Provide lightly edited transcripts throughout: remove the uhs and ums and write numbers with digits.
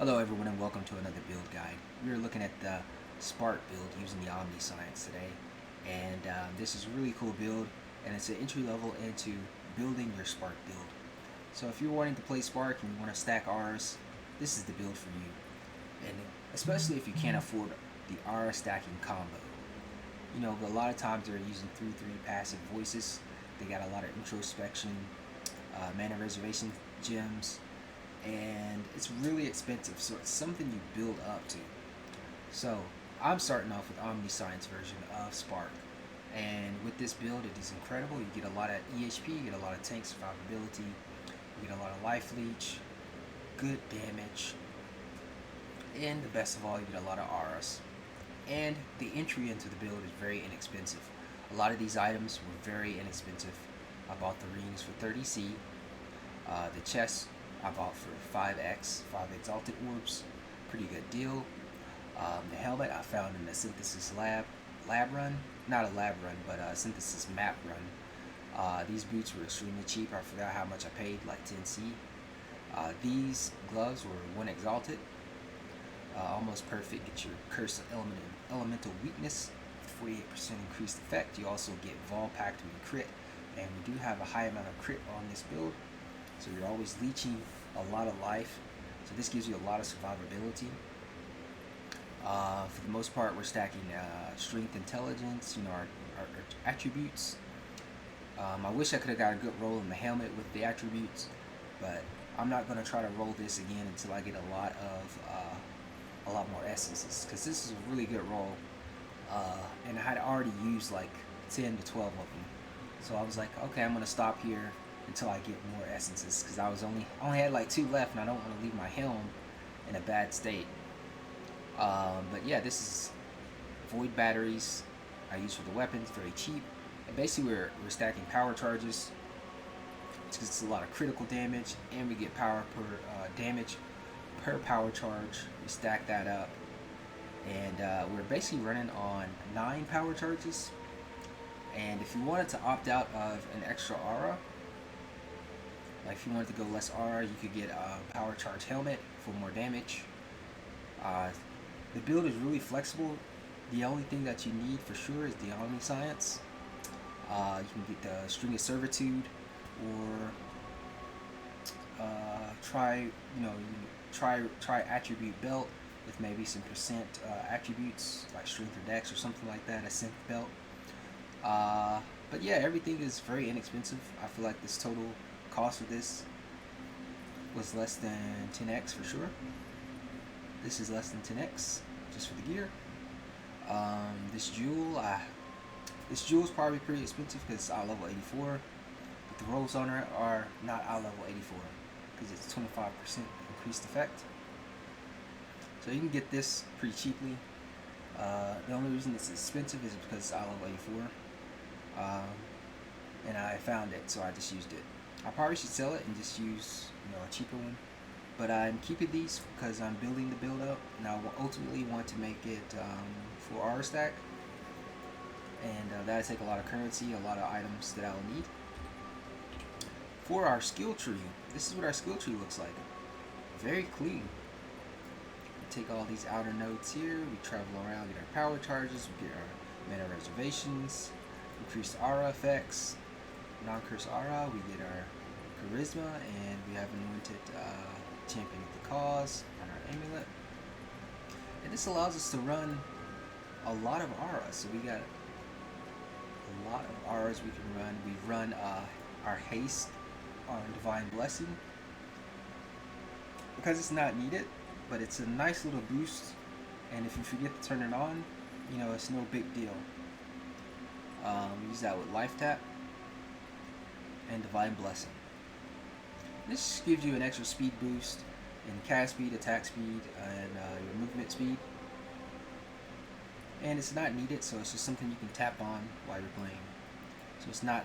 Hello everyone and welcome to another build guide. We are looking at the Spark build using the omnscience today, and this is a really cool build, and it's an entry level into building your Spark build. So if you're wanting to play Spark and you want to stack R's, this is the build for you, and especially if you can't afford the R stacking combo. You know, a lot of times they're using 3-3 passive voices. They got a lot of introspection, mana reservation gems, and it's really expensive, so it's something you build up to. So I'm starting off with omnscience version of Spark, and with this build it is incredible. You get a lot of EHP, you get a lot of tank survivability, you get a lot of life leech, good damage, and the best of all, you get a lot of auras. And the entry into the build is very inexpensive. A lot of these items were very inexpensive. I bought the rings for 30C, the chest I bought for 5x, 5 exalted orbs, pretty good deal. The helmet I found in the synthesis lab run, not a lab run, but a synthesis map run. These boots were extremely cheap. I forgot how much I paid, like 10C. These gloves were 1 exalted, almost perfect. Get your curse elemental weakness, 48% increased effect. You also get Vol Pact when you crit, and we do have a high amount of crit on this build. So you're always leeching a lot of life. So this gives you a lot of survivability. For the most part, we're stacking strength, intelligence, our attributes. I wish I could have got a good roll in the helmet with the attributes, but I'm not going to try to roll this again until I get a lot more essences, because this is a really good roll. And I had already used like 10 to 12 of them. So I was like, okay, I'm going to stop here until I get more essences, because I only had like 2 left, and I don't want to leave my helm in a bad state. But yeah, this is void batteries I use for the weapons, very cheap. And basically we're stacking power charges, because it's a lot of critical damage, and we get power per damage per power charge. We stack that up, and we're basically running on 9 power charges. And if you wanted to opt out of an extra aura, like if you wanted to go less aura, you could get a power charge helmet for more damage. The build is really flexible. The only thing that you need for sure is the omnscience. You can get the string of servitude, or try attribute belt with maybe some percent attributes like strength or dex or something like that, a synth belt. But yeah, everything is very inexpensive. I feel like this total cost of this was less than 10x for sure. This is less than 10x just for the gear. This jewel is probably pretty expensive because it's eye level 84, but the rolls on it are not eye level 84 because it's 25% increased effect. So you can get this pretty cheaply. The only reason it's expensive is because it's eye level 84, and I found it, so I just used it. I probably should sell it and just use a cheaper one, but I'm keeping these because I'm building the build up, and I ultimately want to make it full R stack, and that'll take a lot of currency, a lot of items that I'll need. For our skill tree, this is what our skill tree looks like. Very clean. We take all these outer nodes here, we travel around, get our power charges, we get our mana reservations, increased aura effects, non-curse aura, we get our charisma, and we have anointed champion of the cause on our amulet. And this allows us to run a lot of auras. So we got a lot of auras we can run. We run our haste on divine blessing because it's not needed, but it's a nice little boost, and if you forget to turn it on, it's no big deal. We use that with life tap and divine blessing. This gives you an extra speed boost in cast speed, attack speed, and your movement speed. And it's not needed, so it's just something you can tap on while you're playing. So it's not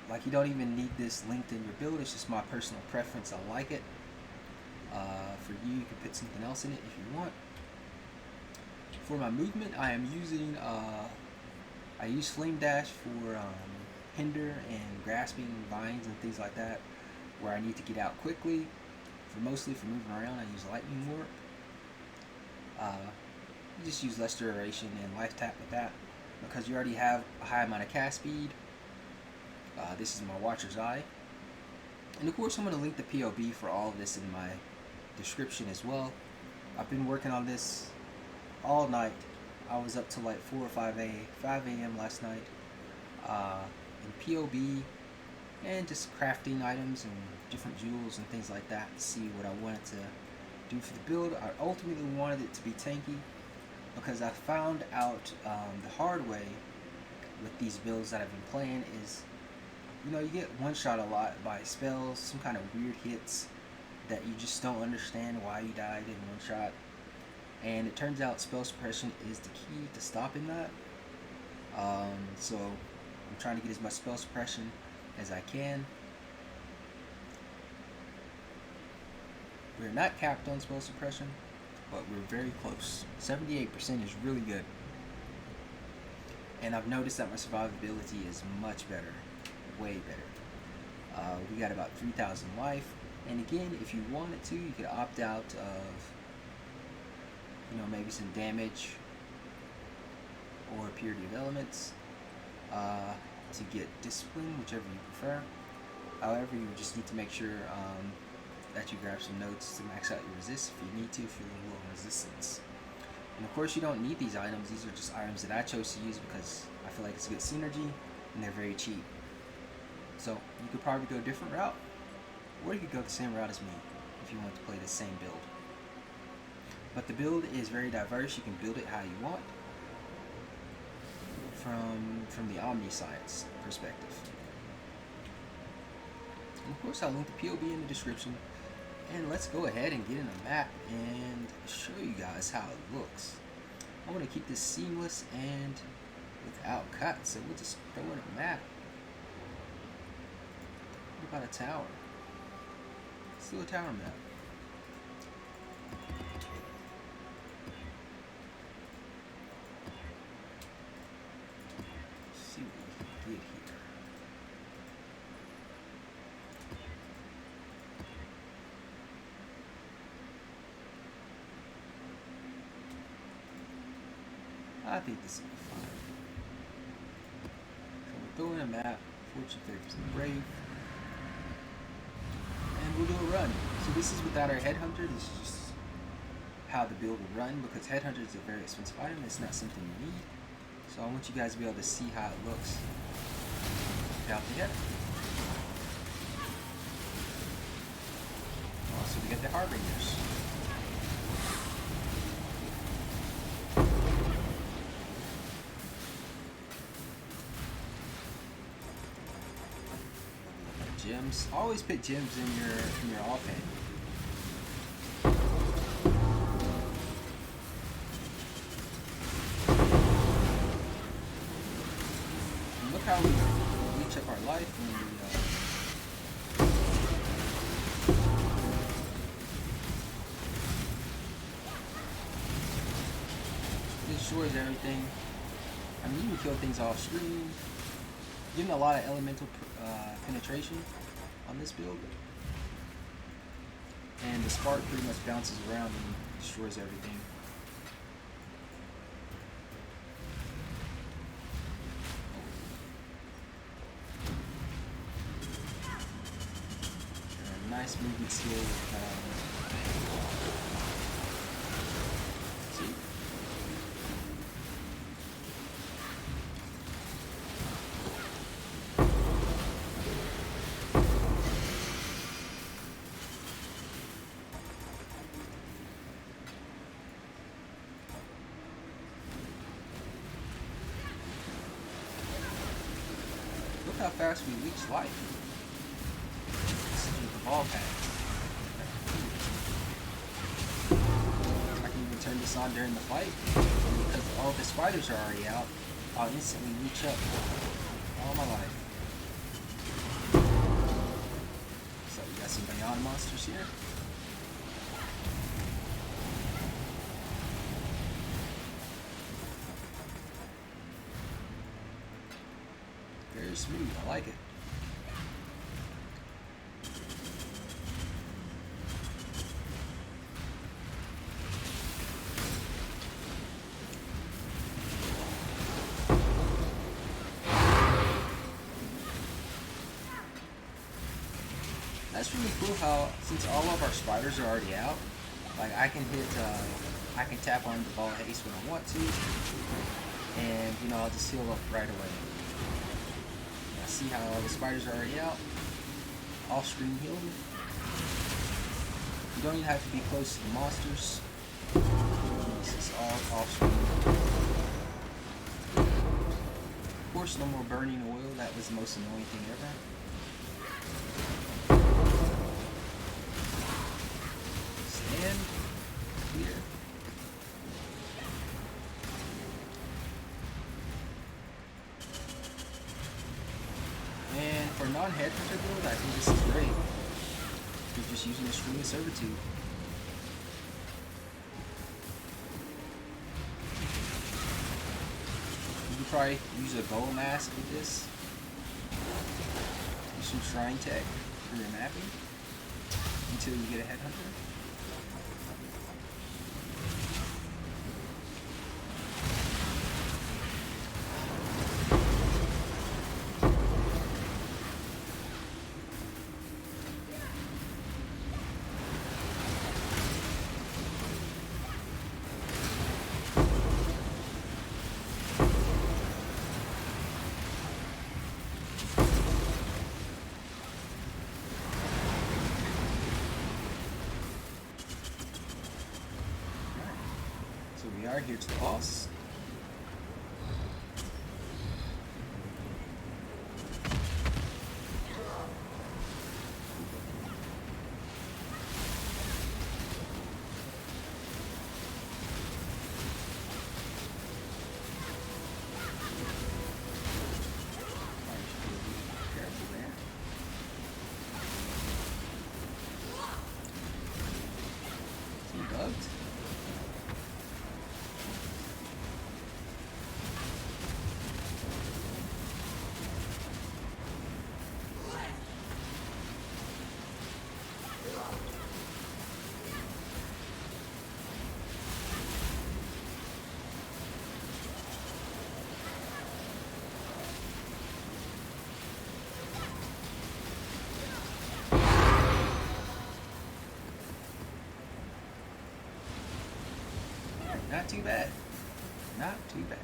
like you don't even need this linked in your build. It's just my personal preference. I like it. For you can put something else in it if you want. For my movement, I am using I use Flame Dash for hinder and grasping vines and things like that, where I need to get out quickly. mostly for moving around, I use lightning warp. You just use less duration and life tap with that because you already have a high amount of cast speed. This is my Watcher's Eye. And of course I'm going to link the POB for all of this in my description as well. I've been working on this all night. I was up till like 4 or 5 a.m. last night in POB and just crafting items and different jewels and things like that to see what I wanted to do for the build. I ultimately wanted it to be tanky because I found out the hard way with these builds that I've been playing is, you know, you get one shot a lot by spells, some kind of weird hits that you just don't understand why you died in one shot. And it turns out spell suppression is the key to stopping that. So I'm trying to get as much spell suppression as I can. We're not capped on spell suppression, but we're very close. 78% is really good. And I've noticed that my survivability is much better. Way better. We got about 3,000 life. And again, if you wanted to, you could opt out of, you know, maybe some damage or purity of elements to get discipline, whichever you prefer. However, you just need to make sure that you grab some notes to max out your resist if you need to, if you're a little low on resistance. And of course, you don't need these items. These are just items that I chose to use because I feel like it's a good synergy and they're very cheap. So you could probably go a different route, or you could go the same route as me if you want to play the same build. But the build is very diverse. You can build it how you want from the omniscience perspective. And of course, I'll link the POB in the description. And let's go ahead and get in a map and show you guys how it looks. I want to keep this seamless and without cuts, so we'll just throw in a map. What about a tower? Let's do a tower map. Let's see what we did here. I think this will be fine. So we'll throw in a map, fortune favors the brave, and we'll do a run. So this is without our headhunter. This is just how the build will run because headhunter is a very expensive item. It's not something you need. So I want you guys to be able to see how it looks without the header. Also, we got the harbingers. Gems. Always put gems in your offhand. And look how we reach up our life when we destroys everything. I mean, you can kill things off screen. Getting a lot of elemental penetration on this build, and the spark pretty much bounces around and destroys everything. And a nice movement skill with see? Look how fast we reach life. This is with the ball pad. I can even turn this on during the fight. Because all the spiders are already out, I'll instantly reach up all my life. So we got some beyond monsters here. Very smooth, I like it. cool how since all of our spiders are already out, like I can tap on the ball haste when I want to, and you know I'll just heal up right away. Now see how all the spiders are already out. Off-screen healing. You don't even have to be close to the monsters. This is all off-screen. Of course, no more burning oil. That was the most annoying thing ever. Stand here. And for non-headhunter build, I think this is great. You're just using a string of servitude. You can probably use a goal mask with this. Use some shrine tech for your mapping until you get a headhunter. So we are here to the boss. Is he bugged? Not too bad. Not too bad.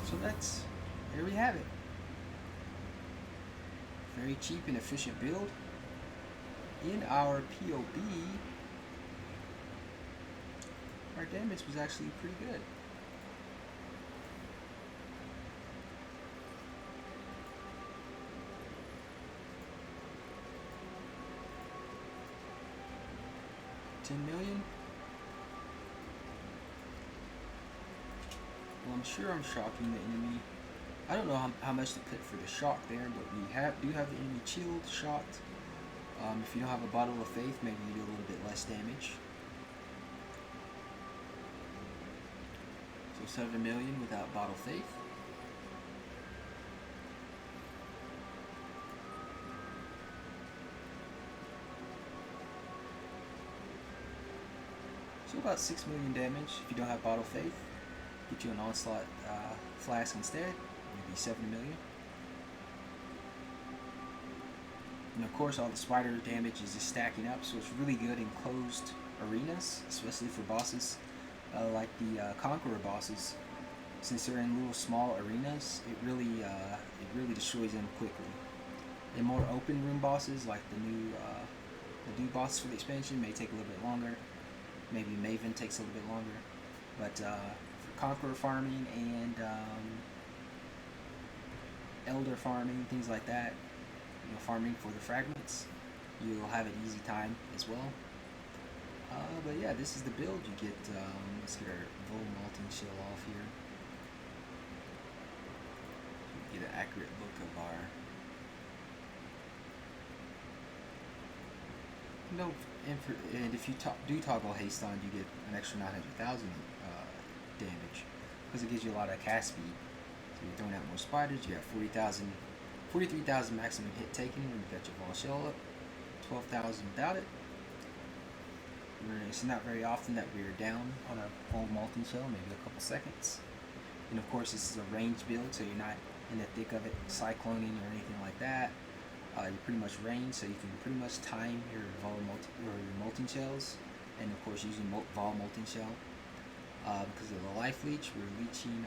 So here we have it. Very cheap and efficient build. In our POB, our damage was actually pretty good. $10 million. Well, I'm sure I'm shocking the enemy. I don't know how much to put for the shock there, but we do have the enemy chilled, shocked. If you don't have a bottle of faith, maybe you do a little bit less damage. So 7 million without bottle faith. So about 6 million damage if you don't have bottle faith. Get you an onslaught flask instead, maybe 7 million. And of course all the spider damage is just stacking up, so it's really good in closed arenas, especially for bosses like the Conqueror bosses. Since they're in little small arenas, it really destroys them quickly. In more open room bosses like the new bosses for the expansion may take a little bit longer. Maybe Maven takes a little bit longer, but for Conqueror farming and Elder farming, things like that, you know, farming for the fragments, you'll have an easy time as well. But yeah, this is the build. You get, let's get our Vol Molten Shell off here. Get an accurate look of our. No, and if you do toggle haste on, you get an extra 900,000 damage because it gives you a lot of cast speed. So you're throwing out more spiders. You got 43,000 maximum hit taken when you got your ball shell up. 12,000 without it. It's not very often that we're down on a whole molten shell, maybe a couple seconds. And of course, this is a ranged build, so you're not in the thick of it, cycloning or anything like that. You pretty much range, so you can pretty much time your your molting shells, and of course using vol molting shell. Because of the life leech, we're leeching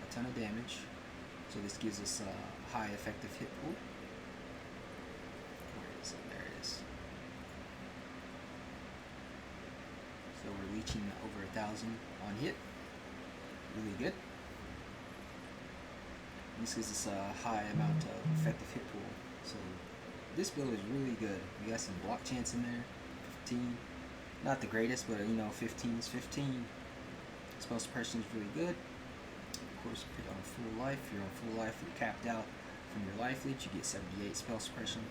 a ton of damage, so this gives us a high effective hit pool. Where is it? There it is. So we're leeching over 1,000 on hit. Really good. This gives us a high amount of effective hit pool. So this build is really good. We got some block chance in there. 15. Not the greatest, but 15 is 15. Spell suppression is really good. Of course, if you're on full life, you're capped out from your life leech, you get 78 spell suppression.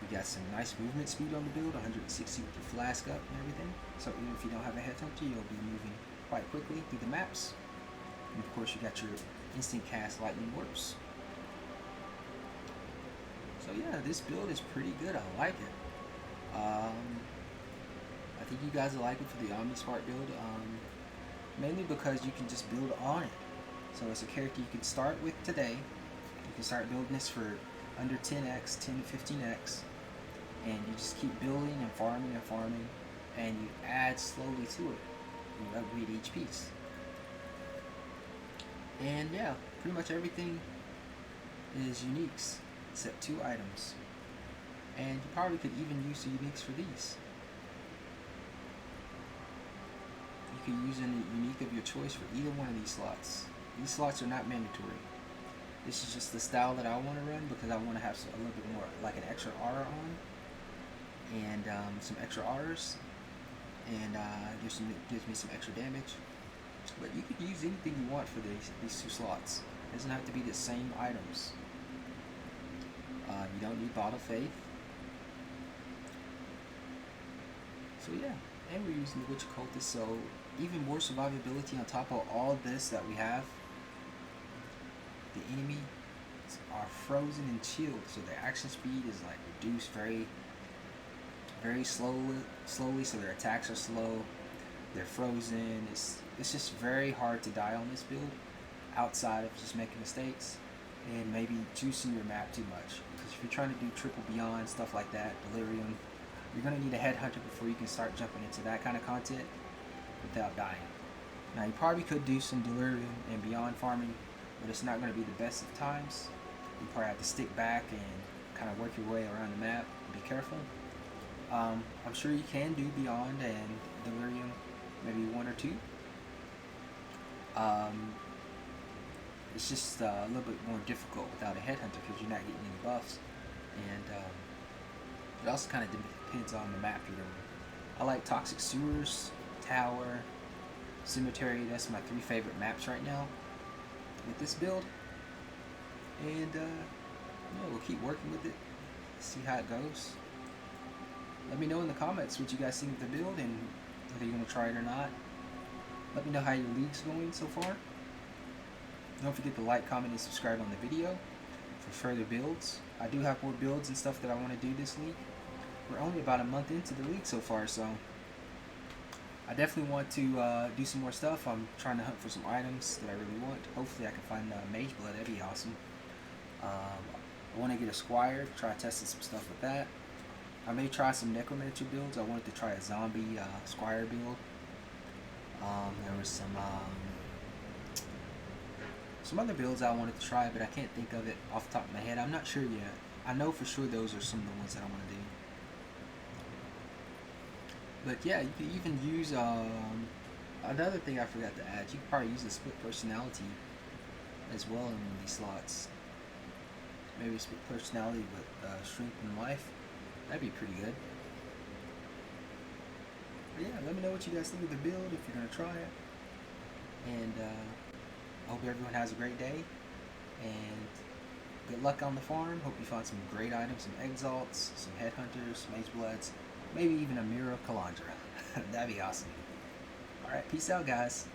We got some nice movement speed on the build, 160 with your flask up and everything. So even if you don't have a headhunter, you'll be moving quite quickly through the maps. And of course, you got your instant cast lightning warps. So yeah, this build is pretty good. I like it. I think you guys will like it for the Omni Spark build, mainly because you can just build on it. So it's a character you can start with today. You can start building this for under 10x, 10 to 15x, and you just keep building and farming, and you add slowly to it. You upgrade each piece. And yeah, pretty much everything is uniques except 2 items. And you probably could even use the uniques for these. You could use a unique of your choice for either one of these slots. These slots are not mandatory. This is just the style that I want to run because I want to have a little bit more, like an extra R on, and some extra Rs, and gives me some extra damage. But you could use anything you want for these 2 slots. It doesn't have to be the same items. You don't need Bottle Faith. So yeah, and we're using the Witch Occultist, so even more survivability on top of all this that we have. The enemies are frozen and chilled, so their action speed is like reduced very slowly, so their attacks are slow. They're frozen. It's just very hard to die on this build, outside of just making mistakes and maybe juicing your map too much. Because if you're trying to do triple beyond, stuff like that, delirium, you're going to need a headhunter before you can start jumping into that kind of content without dying. Now you probably could do some delirium and beyond farming, but it's not going to be the best of times. You probably have to stick back and kind of work your way around the map and be careful. I'm sure you can do beyond and delirium, maybe 1 or 2. It's just a little bit more difficult without a headhunter because you're not getting any buffs, and it also kind of depends on the map you're doing. I like Toxic Sewers, Tower, Cemetery. That's my 3 favorite maps right now with this build, and we'll keep working with it, see how it goes. Let me know in the comments what you guys think of the build and whether you're going to try it or not. Let me know how your league's going so far. Don't forget to like, comment, and subscribe on the video for further builds. I do have more builds and stuff that I want to do this league. We're only about a month into the league so far, so I definitely want to do some more stuff. I'm trying to hunt for some items that I really want. Hopefully I can find Mage Blood. That'd be awesome. I want to get a Squire, try testing some stuff with that. I may try some Necromancer builds. I wanted to try a zombie Squire build. There was some other builds I wanted to try, but I can't think of it off the top of my head. I'm not sure yet. I know for sure those are some of the ones that I want to do. But yeah, you could even use another thing I forgot to add. You could probably use a split personality as well in one of these slots. Maybe split personality with strength and life. That'd be pretty good. But yeah, let me know what you guys think of the build if you're gonna try it. And I hope everyone has a great day. And good luck on the farm. Hope you find some great items, some exalts, some headhunters, mage bloods, maybe even a mirror of Calandra. That'd be awesome. Alright, peace out guys.